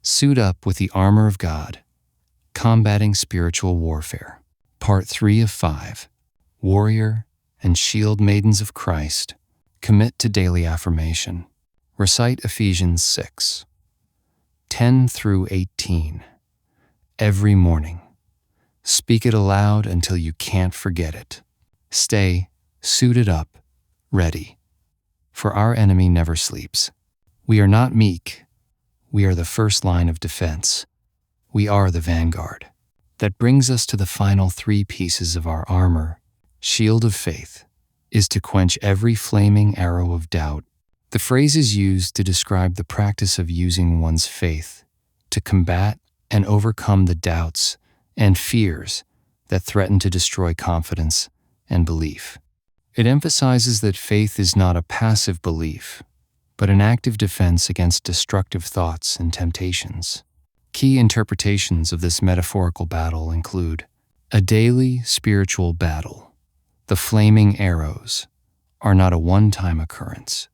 Suit up with the armor of God, combating spiritual warfare. Part 3 of 5. Warrior and shield maidens of Christ, commit to daily affirmation. Recite Ephesians 6, 10 through 18. Every morning. Speak it aloud until you can't forget it. Stay suited up, ready. For our enemy never sleeps. We are not meek. We are the first line of defense. We are the vanguard. That brings us to the final 3 pieces of our armor. Shield of faith is to quench every flaming arrow of doubt. The phrase is used to describe the practice of using one's faith to combat and overcome the doubts and fears that threaten to destroy confidence and belief. It emphasizes that faith is not a passive belief, but an active defense against destructive thoughts and temptations. Key interpretations of this metaphorical battle include a daily spiritual battle. The flaming arrows are not a one-time occurrence,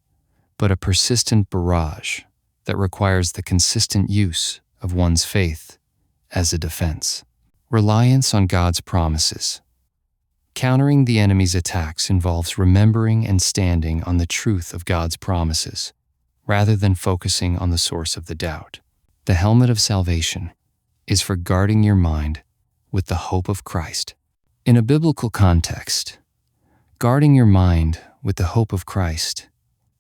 but a persistent barrage that requires the consistent use of one's faith as a defense. Reliance on God's promises. Countering the enemy's attacks involves remembering and standing on the truth of God's promises, rather than focusing on the source of the doubt. The helmet of salvation is for guarding your mind with the hope of Christ. In a biblical context, guarding your mind with the hope of Christ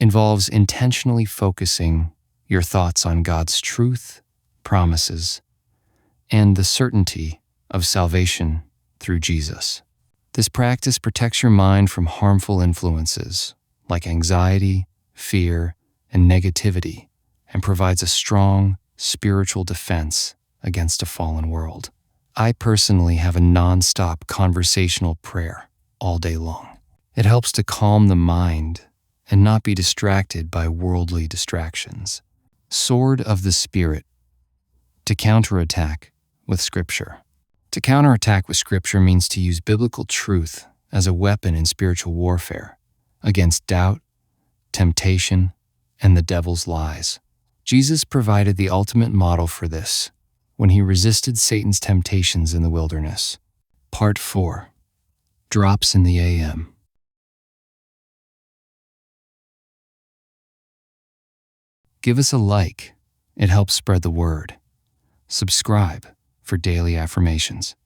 involves intentionally focusing your thoughts on God's truth, promises, and the certainty of salvation through Jesus. This practice protects your mind from harmful influences like anxiety, fear, and negativity, and provides a strong spiritual defense against a fallen world. I personally have a non-stop conversational prayer all day long. It helps to calm the mind and not be distracted by worldly distractions. Sword of the Spirit, to counterattack with Scripture. To counterattack with Scripture means to use biblical truth as a weapon in spiritual warfare against doubt, temptation, and the devil's lies. Jesus provided the ultimate model for this when he resisted Satan's temptations in the wilderness. Part 4. Drops in the AM. Give us a like. It helps spread the word. Subscribe for daily affirmations.